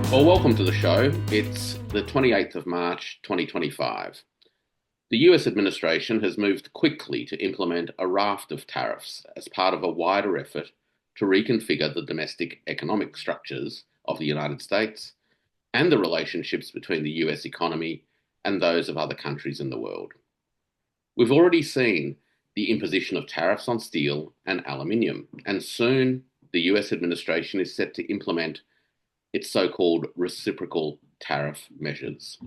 Well, welcome to the show. It's the 28th of March 2025. The US administration has moved quickly to implement a raft of tariffs as part of a wider effort to reconfigure the domestic economic structures of the United States and the relationships between the US economy and those of other countries in the world. We've already seen the imposition of tariffs on steel and aluminium, and soon the US administration is set to implement its so-called reciprocal tariff measures.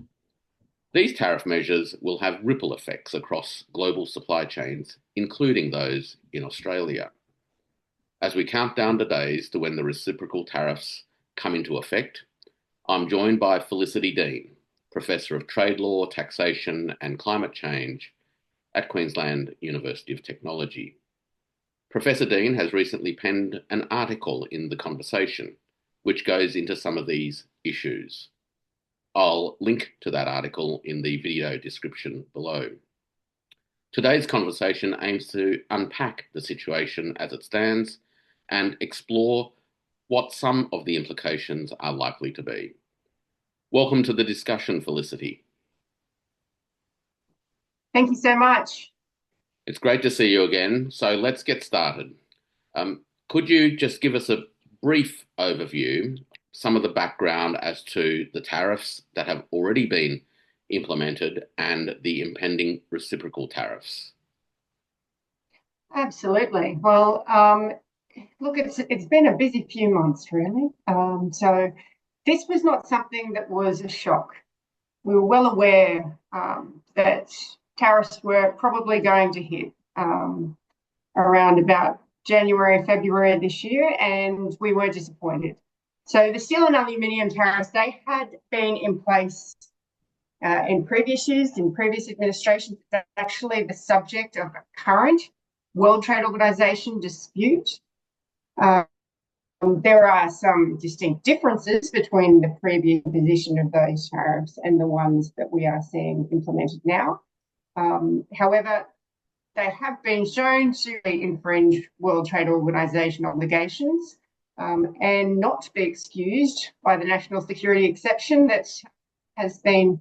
These tariff measures will have ripple effects across global supply chains, including those in Australia. As we count down the days to when the reciprocal tariffs come into effect, I'm joined by Felicity Deane, Professor of Trade Law, Taxation and Climate Change at Queensland University of Technology. Professor Deane has recently penned an article in The Conversation which goes into some of these issues. I'll link to that article in the video description below. Today's conversation aims to unpack the situation as it stands and explore what some of the implications are likely to be. Welcome to the discussion, Felicity. Thank you so much. It's great to see you again. So let's get started. Could you just give us a brief overview, some of the background as to the tariffs that have already been implemented and the impending reciprocal tariffs? Absolutely. Well, look, it's been a busy few months, really. So this was not something that was a shock. We were well aware that tariffs were probably going to hit around about January, February of this year, and we were disappointed. So the steel and aluminium tariffs, they had been in place in previous years, in previous administrations. It's actually the subject of a current World Trade Organization dispute. There are some distinct differences between the previous position of those tariffs and the ones that we are seeing implemented now. However, they have been shown to infringe World Trade Organization obligations and not to be excused by the national security exception that has been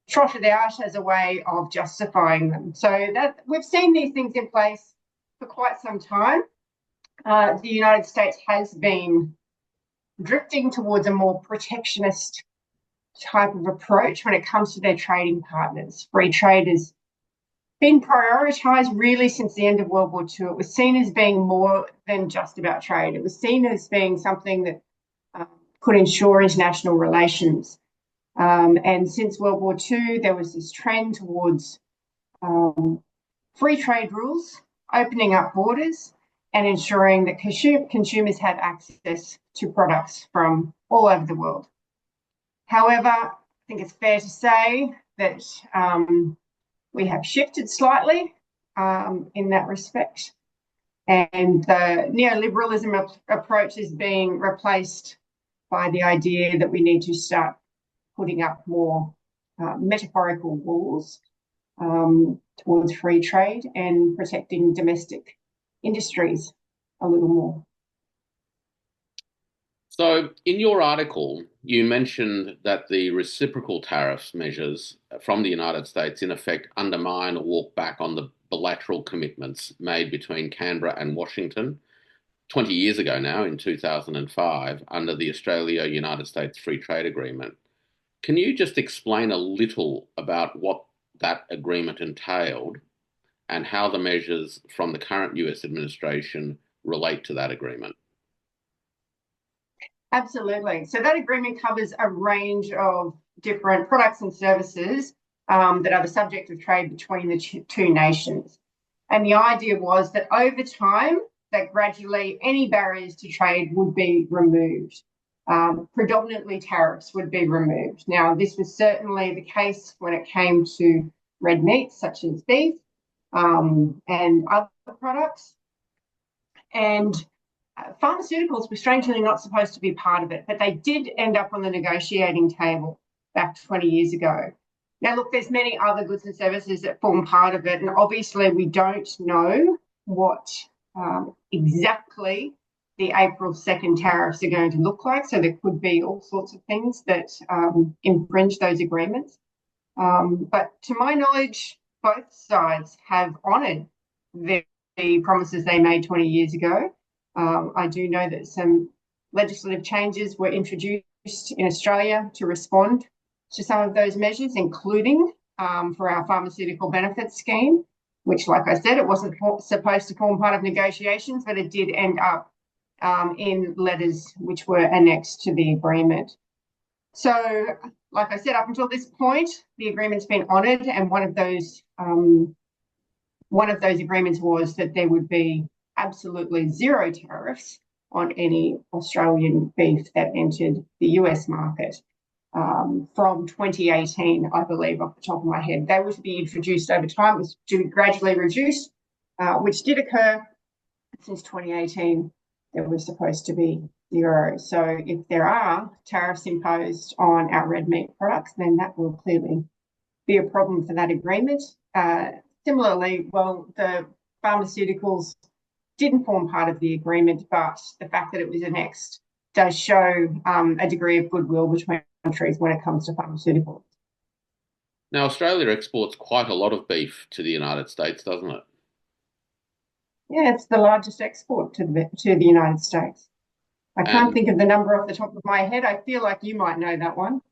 trotted out as a way of justifying them. So that we've seen these things in place for quite some time. The United States has been drifting towards a more protectionist type of approach when it comes to their trading partners. Free trade has been prioritised really since the end of World War II. It was seen as being more than just about trade. It was seen as being something that could ensure international relations. And since World War II, there was this trend towards free trade rules, opening up borders and ensuring that consumers have access to products from all over the world. However, I think it's fair to say that we have shifted slightly in that respect, and the neoliberalism approach is being replaced by the idea that we need to start putting up more metaphorical walls towards free trade and protecting domestic industries a little more. So in your article, you mentioned that the reciprocal tariffs measures from the United States in effect undermine or walk back on the bilateral commitments made between Canberra and Washington 20 years ago now, in 2005, under the Australia-United States Free Trade Agreement. Can you just explain a little about what that agreement entailed and how the measures from the current US administration relate to that agreement? Absolutely. So that agreement covers a range of different products and services that are the subject of trade between the two nations. And the idea was that over time, that gradually any barriers to trade would be removed. Predominantly tariffs would be removed. Now, this was certainly the case when it came to red meats such as beef and other products. And pharmaceuticals were strangely not supposed to be part of it, but they did end up on the negotiating table back 20 years ago. Now, look, there's many other goods and services that form part of it, and obviously we don't know what exactly the April 2nd tariffs are going to look like. So there could be all sorts of things that infringe those agreements. But to my knowledge, both sides have honoured the promises they made 20 years ago. I do know that some legislative changes were introduced in Australia to respond to some of those measures, including for our pharmaceutical benefits scheme, which, like I said, it wasn't supposed to form part of negotiations, but it did end up in letters which were annexed to the agreement. So, like I said, up until this point, the agreement's been honoured, and one of those agreements was that there would be absolutely zero tariffs on any Australian beef that entered the US market from 2018, I believe, off the top of my head. They were to be introduced over time. It was to be gradually reduced, which did occur since 2018. There was supposed to be zero. So if there are tariffs imposed on our red meat products, then that will clearly be a problem for that agreement. Similarly, well, the pharmaceuticals didn't form part of the agreement, but the fact that it was annexed does show a degree of goodwill between countries when it comes to pharmaceuticals. Now, Australia exports quite a lot of beef to the United States, doesn't it? Yeah, it's the largest export to the United States. I can't think of the number off the top of my head. I feel like you might know that one.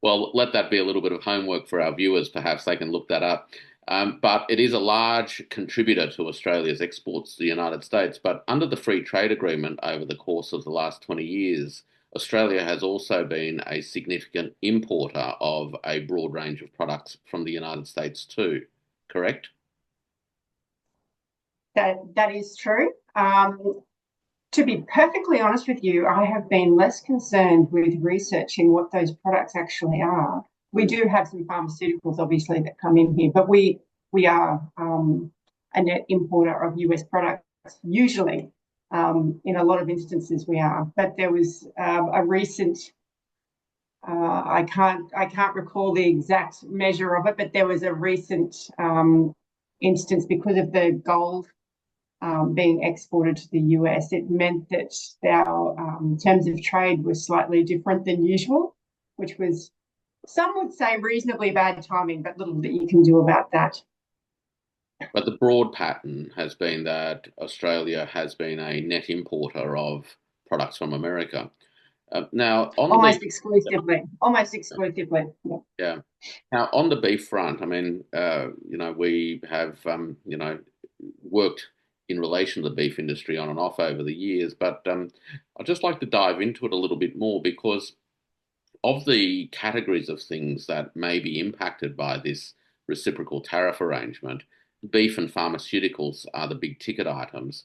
Well, let that be a little bit of homework for our viewers. Perhaps they can look that up. But it is a large contributor to Australia's exports to the United States. But under the free trade agreement over the course of the last 20 years, Australia has also been a significant importer of a broad range of products from the United States too, correct? That is true. To be perfectly honest with you, I have been less concerned with researching what those products actually are. We do have some pharmaceuticals, obviously, that come in here, but we are a net importer of US products. Usually, in a lot of instances, we are. But there was a recent, I can't recall the exact measure of it, but there was a recent instance because of the gold being exported to the US. It meant that our terms of trade were slightly different than usual, which was, some would say, reasonably bad timing, but little that you can do about that. But the broad pattern has been that Australia has been a net importer of products from America. Now, on almost exclusively. Yeah. Yeah. Now, on the beef front, I mean, we have, worked in relation to the beef industry on and off over the years, but I'd just like to dive into it a little bit more because of the categories of things that may be impacted by this reciprocal tariff arrangement. Beef and pharmaceuticals are the big ticket items.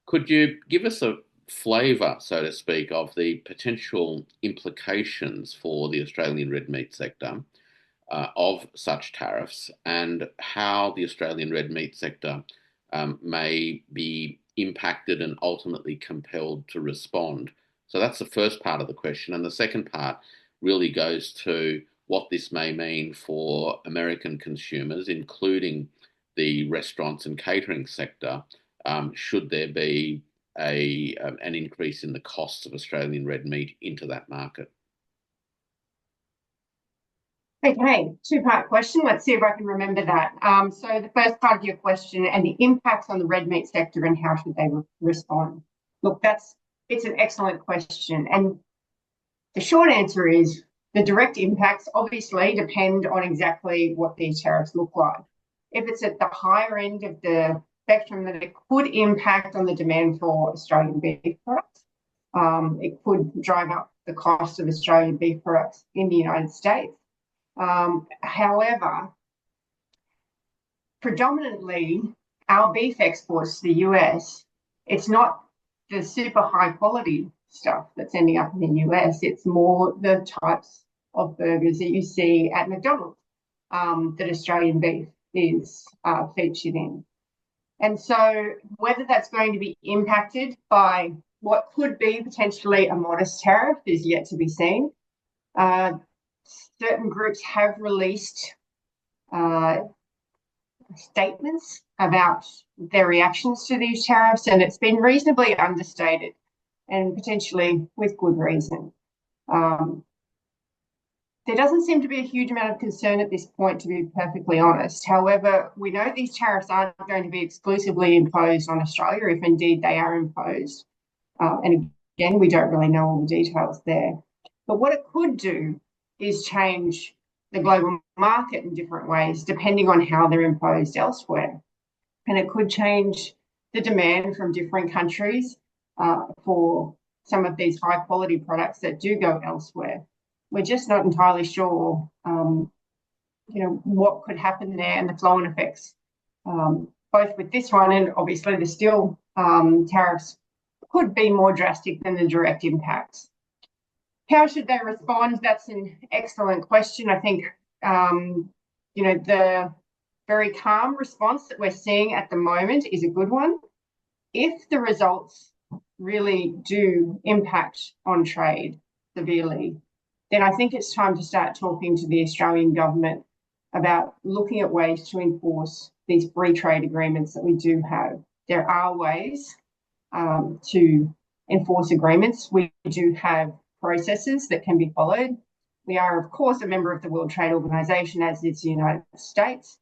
Could you give us a flavour, so to speak, of the potential implications for the Australian red meat sector of such tariffs and how the Australian red meat sector may be impacted and ultimately compelled to respond? So that's the first part of the question. And the second part really goes to what this may mean for American consumers, including the restaurants and catering sector, should there be an increase in the costs of Australian red meat into that market. Okay, two-part question. Let's see if I can remember that. So the first part of your question and the impacts on the red meat sector and how should they respond? Look, it's an excellent question. And the short answer is the direct impacts obviously depend on exactly what these tariffs look like. If it's at the higher end of the spectrum, then it could impact on the demand for Australian beef products. It could drive up the cost of Australian beef products in the United States. However, predominantly our beef exports to the US, it's not the super high quality stuff that's ending up in the US, it's more the types of burgers that you see at McDonald's that Australian beef is featured in. And so whether that's going to be impacted by what could be potentially a modest tariff is yet to be seen. Certain groups have released statements about their reactions to these tariffs, and it's been reasonably understated, and potentially with good reason. There doesn't seem to be a huge amount of concern at this point, to be perfectly honest. However, we know these tariffs aren't going to be exclusively imposed on Australia, if indeed they are imposed. And again, we don't really know all the details there. But what it could do is change the global market in different ways, depending on how they're imposed elsewhere. And it could change the demand from different countries for some of these high quality products that do go elsewhere. We're just not entirely sure, what could happen there and the flow-on effects, both with this one and obviously the steel tariffs could be more drastic than the direct impacts. How should they respond? That's an excellent question. I think, the very calm response that we're seeing at the moment is a good one. If the results really do impact on trade severely, then I think it's time to start talking to the Australian government about looking at ways to enforce these free trade agreements that we do have. There are ways to enforce agreements. We do have processes that can be followed. We are, of course, a member of the World Trade Organization, as is the United States,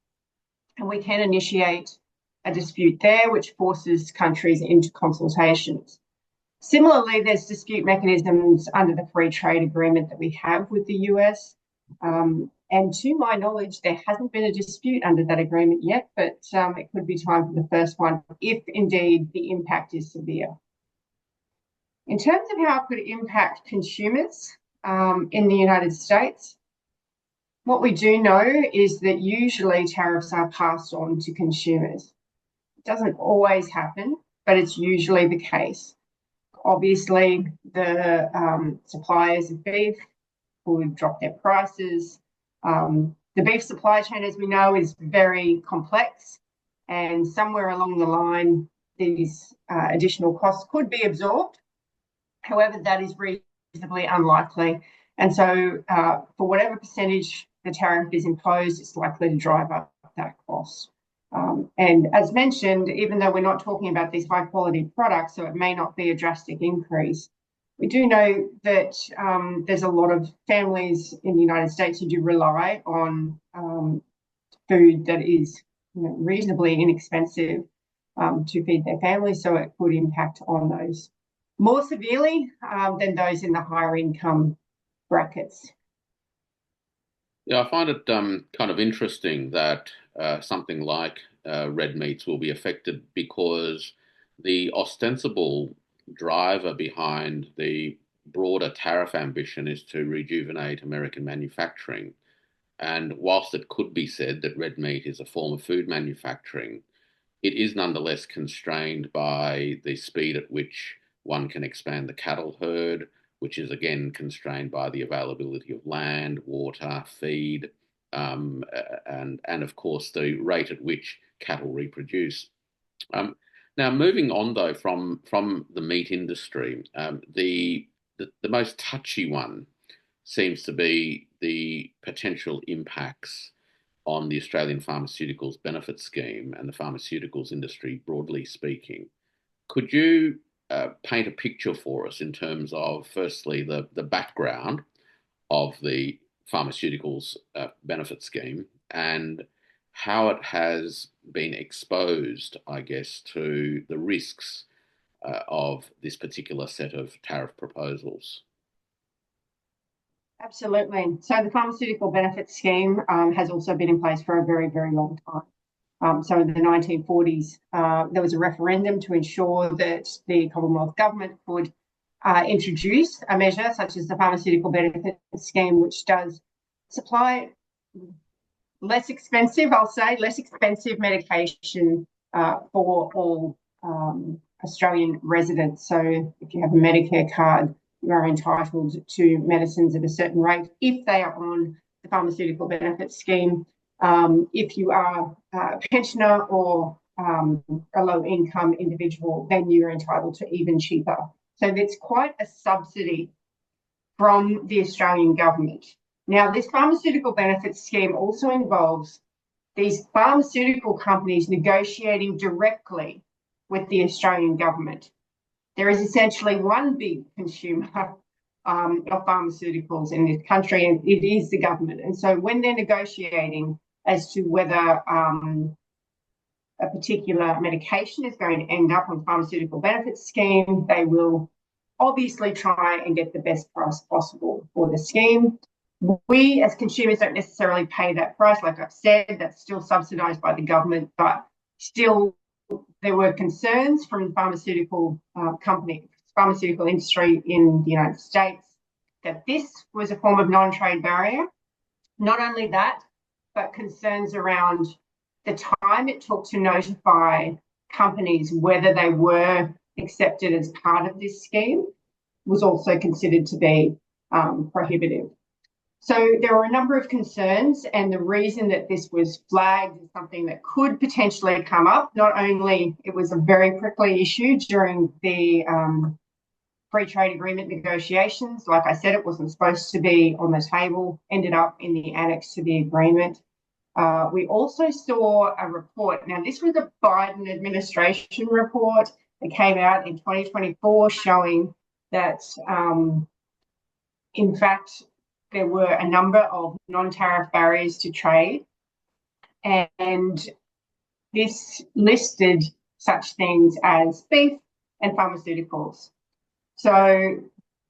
and we can initiate a dispute there, which forces countries into consultations. Similarly, there's dispute mechanisms under the free trade agreement that we have with the US. And to my knowledge, there hasn't been a dispute under that agreement yet, but it could be time for the first one if indeed the impact is severe. In terms of how it could impact consumers in the United States, what we do know is that usually tariffs are passed on to consumers. It doesn't always happen, but it's usually the case. Obviously, the suppliers of beef would drop their prices. The beef supply chain, as we know, is very complex, and somewhere along the line, these additional costs could be absorbed. However, that is reasonably unlikely. And so for whatever percentage the tariff is imposed, it's likely to drive up that cost. And as mentioned, even though we're not talking about these high quality products, so it may not be a drastic increase, we do know that there's a lot of families in the United States who do rely on food that is reasonably inexpensive to feed their families, so it could impact on those more severely than those in the higher income brackets. Yeah, I find it kind of interesting that something like red meats will be affected because the ostensible driver behind the broader tariff ambition is to rejuvenate American manufacturing. And whilst it could be said that red meat is a form of food manufacturing, it is nonetheless constrained by the speed at which one can expand the cattle herd, which is again constrained by the availability of land, water, feed, and of course the rate at which cattle reproduce. Now, moving on though from the meat industry, the most touchy one seems to be the potential impacts on the Australian Pharmaceuticals Benefit Scheme and the pharmaceuticals industry broadly speaking. Could you paint a picture for us in terms of, firstly, the background of the pharmaceuticals benefit scheme and how it has been exposed, I guess, to the risks of this particular set of tariff proposals? Absolutely. So the pharmaceutical benefit scheme has also been in place for a very, very long time. So in the 1940s, there was a referendum to ensure that the Commonwealth government could introduce a measure such as the pharmaceutical benefit scheme, which does supply less expensive medication for all Australian residents. So if you have a Medicare card, you are entitled to medicines at a certain rate if they are on the pharmaceutical benefit scheme. If you are a pensioner or a low-income individual, then you're entitled to even cheaper. So it's quite a subsidy from the Australian government. Now, this pharmaceutical benefit scheme also involves these pharmaceutical companies negotiating directly with the Australian government. There is essentially one big consumer of pharmaceuticals in this country, and it is the government. And so when they're negotiating as to whether a particular medication is going to end up on pharmaceutical benefits scheme, they will obviously try and get the best price possible for the scheme. We as consumers don't necessarily pay that price. Like I've said, that's still subsidised by the government, but still there were concerns from the pharmaceutical industry in the United States that this was a form of non-trade barrier. Not only that, but concerns around the time it took to notify companies whether they were accepted as part of this scheme was also considered to be prohibitive. So there were a number of concerns, and the reason that this was flagged as something that could potentially come up, not only it was a very prickly issue during the free trade agreement negotiations. Like I said, it wasn't supposed to be on the table, ended up in the annex to the agreement. We also saw a report. Now, this was a Biden administration report that came out in 2024 showing that, in fact, there were a number of non-tariff barriers to trade, and this listed such things as beef and pharmaceuticals. So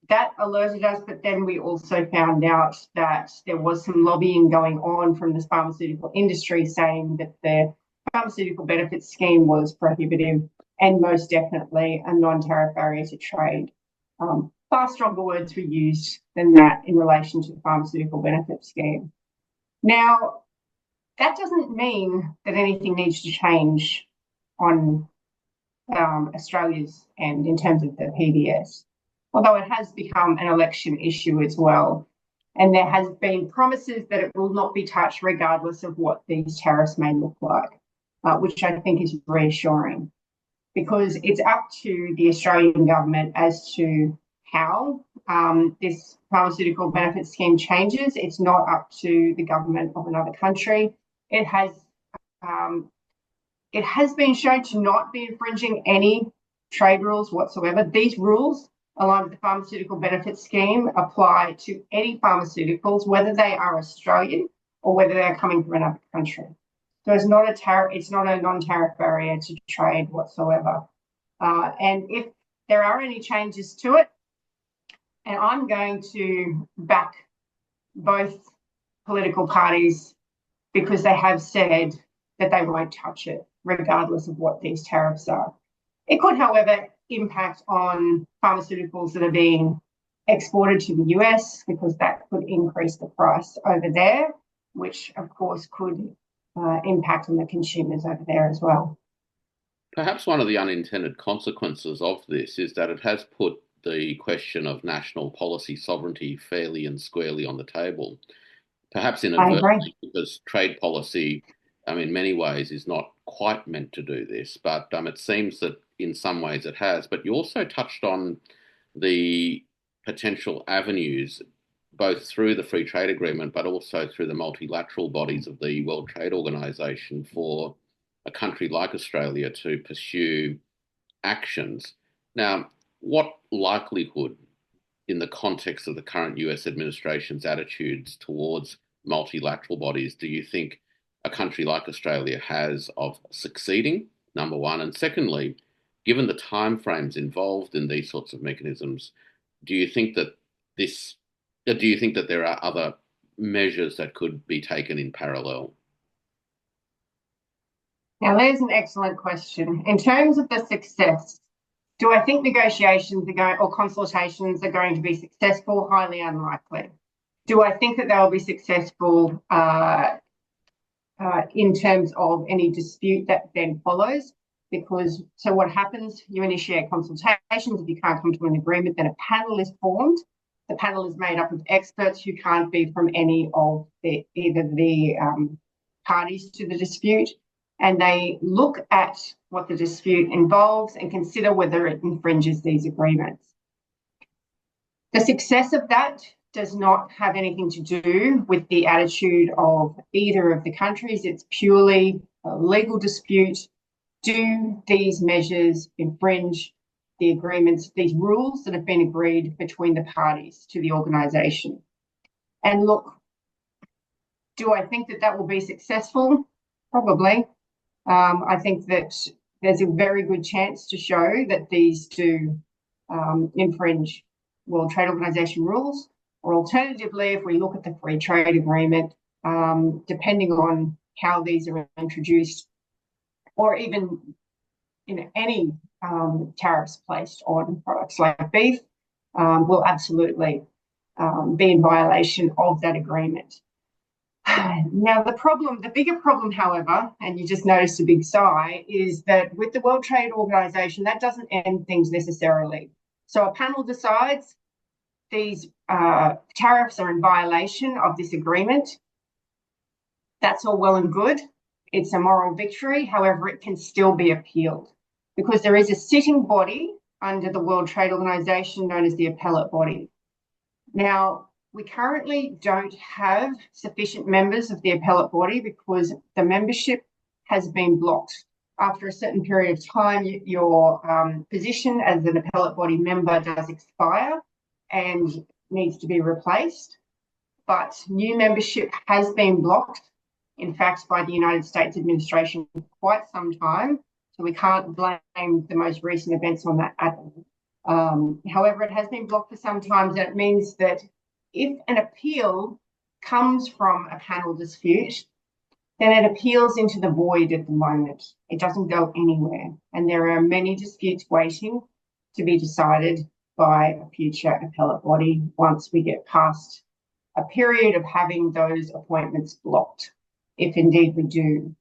that alerted us, but then we also found out that there was some lobbying going on from the pharmaceutical industry saying that the pharmaceutical benefits scheme was prohibitive and most definitely a non-tariff barrier to trade. Far stronger words were used than that in relation to the pharmaceutical benefits scheme. Now, that doesn't mean that anything needs to change on Australia's end in terms of the PBS, although it has become an election issue as well. And there has been promises that it will not be touched regardless of what these tariffs may look like, which I think is reassuring, because it's up to the Australian government as to how this pharmaceutical benefit scheme changes. It's not up to the government of another country. It has been shown to not be infringing any trade rules whatsoever. These rules, along with the pharmaceutical benefit scheme, apply to any pharmaceuticals, whether they are Australian or whether they're coming from another country. So it's not a non-tariff barrier to trade whatsoever. And if there are any changes to it, and I'm going to back both political parties because they have said that they won't touch it, regardless of what these tariffs are. It could, however, impact on pharmaceuticals that are being exported to the US, because that could increase the price over there, which of course could impact on the consumers over there as well. Perhaps one of the unintended consequences of this is that it has put the question of national policy sovereignty fairly and squarely on the table. Perhaps inadvertently, because trade policy, in many ways, is not quite meant to do this, but it seems that in some ways it has. But you also touched on the potential avenues, both through the free trade agreement, but also through the multilateral bodies of the World Trade Organization, for a country like Australia to pursue actions. Now, what likelihood, in the context of the current US administration's attitudes towards multilateral bodies, do you think a country like Australia has of succeeding, number one? And secondly, given the timeframes involved in these sorts of mechanisms, do you think that there are other measures that could be taken in parallel? Now, there's an excellent question. In terms of the success, do I think negotiations or consultations are going to be successful? Highly unlikely. Do I think that they'll be successful in terms of any dispute that then follows? Because, so what happens? You initiate consultations. If you can't come to an agreement, then a panel is formed. The panel is made up of experts who can't be from any of either the parties to the dispute, and they look at what the dispute involves and consider whether it infringes these agreements. The success of that does not have anything to do with the attitude of either of the countries. It's purely a legal dispute. Do these measures infringe the agreements, these rules that have been agreed between the parties to the organisation? And look, do I think that that will be successful? Probably. I think that there's a very good chance to show that these do infringe World Trade Organization rules, or alternatively, if we look at the free trade agreement, depending on how these are introduced, or even any tariffs placed on products like beef, will absolutely be in violation of that agreement. Now, the bigger problem, however, and you just noticed a big sigh, is that with the World Trade Organization, that doesn't end things necessarily. So a panel decides these tariffs are in violation of this agreement. That's all well and good. It's a moral victory. However, it can still be appealed because there is a sitting body under the World Trade Organization known as the appellate body. Now, we currently don't have sufficient members of the appellate body because the membership has been blocked. After a certain period of time, your position as an appellate body member does expire and needs to be replaced. But new membership has been blocked, in fact, by the United States administration for quite some time. So we can't blame the most recent events on that at all. However, it has been blocked for some time, and it means that if an appeal comes from a panel dispute, then it appeals into the void at the moment. It doesn't go anywhere. And there are many disputes waiting to be decided by a future appellate body once we get past a period of having those appointments blocked, if indeed we do.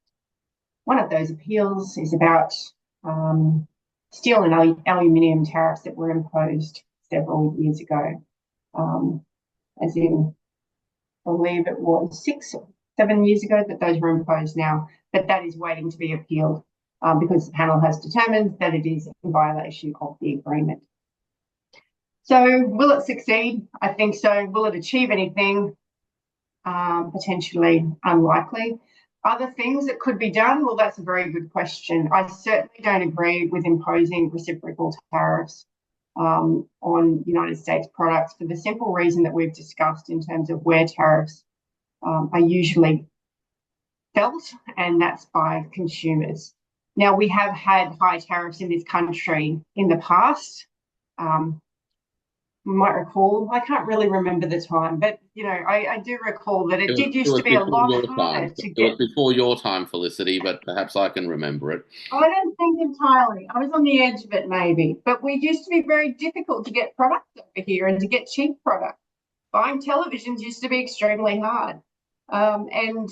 One of those appeals is about steel and aluminium tariffs that were imposed several years ago. As in, I believe it was 6 or 7 years ago that those were imposed now, but that is waiting to be appealed because the panel has determined that it is in violation of the agreement. So will it succeed? I think so. Will it achieve anything? Potentially unlikely. Other things that could be done? Well, that's a very good question. I certainly don't agree with imposing reciprocal tariffs on United States products for the simple reason that we've discussed in terms of where tariffs are usually felt, and that's by consumers. Now, we have had high tariffs in this country in the past. You might recall, I can't really remember the time, but I do recall that it did used to be a lot harder to get. It was before your time, Felicity, but perhaps I can remember it. I don't think entirely. I was on the edge of it maybe, but we used to be very difficult to get products over here and to get cheap products. Buying televisions used to be extremely hard. And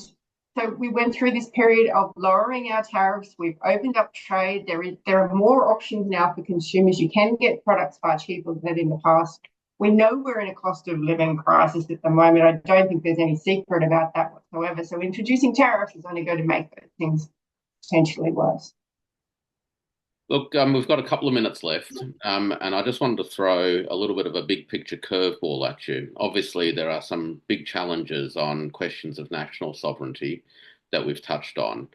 so we went through this period of lowering our tariffs. We've opened up trade. There are more options now for consumers. You can get products far cheaper than in the past. We know we're in a cost of living crisis at the moment. I don't think there's any secret about that whatsoever. So introducing tariffs is only going to make things potentially worse. Look, we've got a couple of minutes left, and I just wanted to throw a little bit of a big picture curveball at you. Obviously, there are some big challenges on questions of national sovereignty that we've touched on,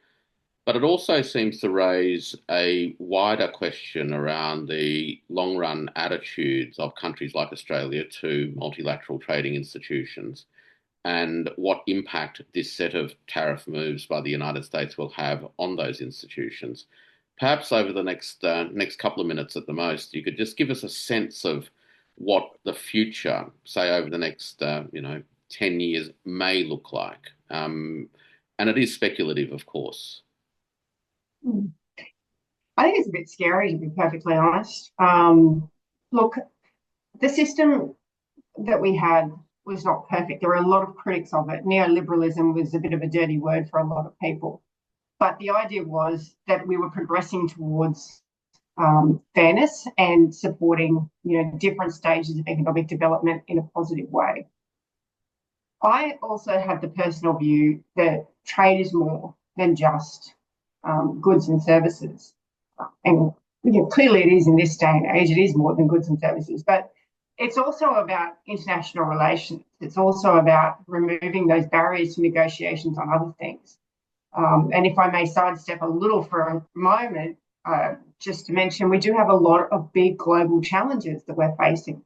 but it also seems to raise a wider question around the long-run attitudes of countries like Australia to multilateral trading institutions and what impact this set of tariff moves by the United States will have on those institutions. Perhaps over the next couple of minutes at the most, you could just give us a sense of what the future, say over the next 10 years, may look like. And it is speculative, of course. I think it's a bit scary, to be perfectly honest. Look, the system that we had was not perfect. There were a lot of critics of it. Neoliberalism was a bit of a dirty word for a lot of people. But the idea was that we were progressing towards fairness and supporting, different stages of economic development in a positive way. I also have the personal view that trade is more than just goods and services. And clearly it is in this day and age, it is more than goods and services. But it's also about international relations. It's also about removing those barriers to negotiations on other things. And if I may sidestep a little for a moment, just to mention, we do have a lot of big global challenges that we're facing.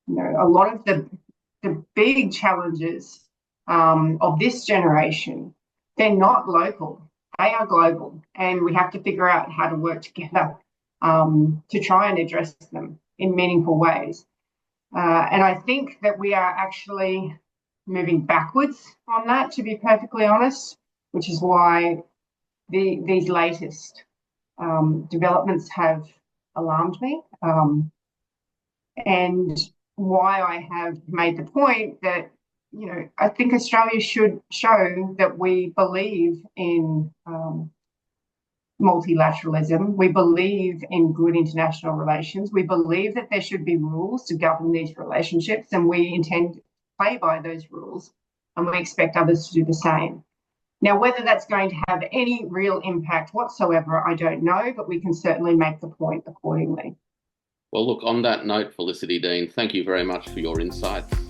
You know, a lot of the big challenges of this generation, they're not local, they are global, and we have to figure out how to work together to try and address them in meaningful ways. And I think that we are actually moving backwards on that, to be perfectly honest, which is why these latest developments have alarmed me, and why I have made the point that, you know, I think Australia should show that we believe in multilateralism. We believe in good international relations. We believe that there should be rules to govern these relationships, and we intend to play by those rules, and we expect others to do the same. Now, whether that's going to have any real impact whatsoever, I don't know, but we can certainly make the point accordingly. Well, look, on that note, Felicity Deane, thank you very much for your insights.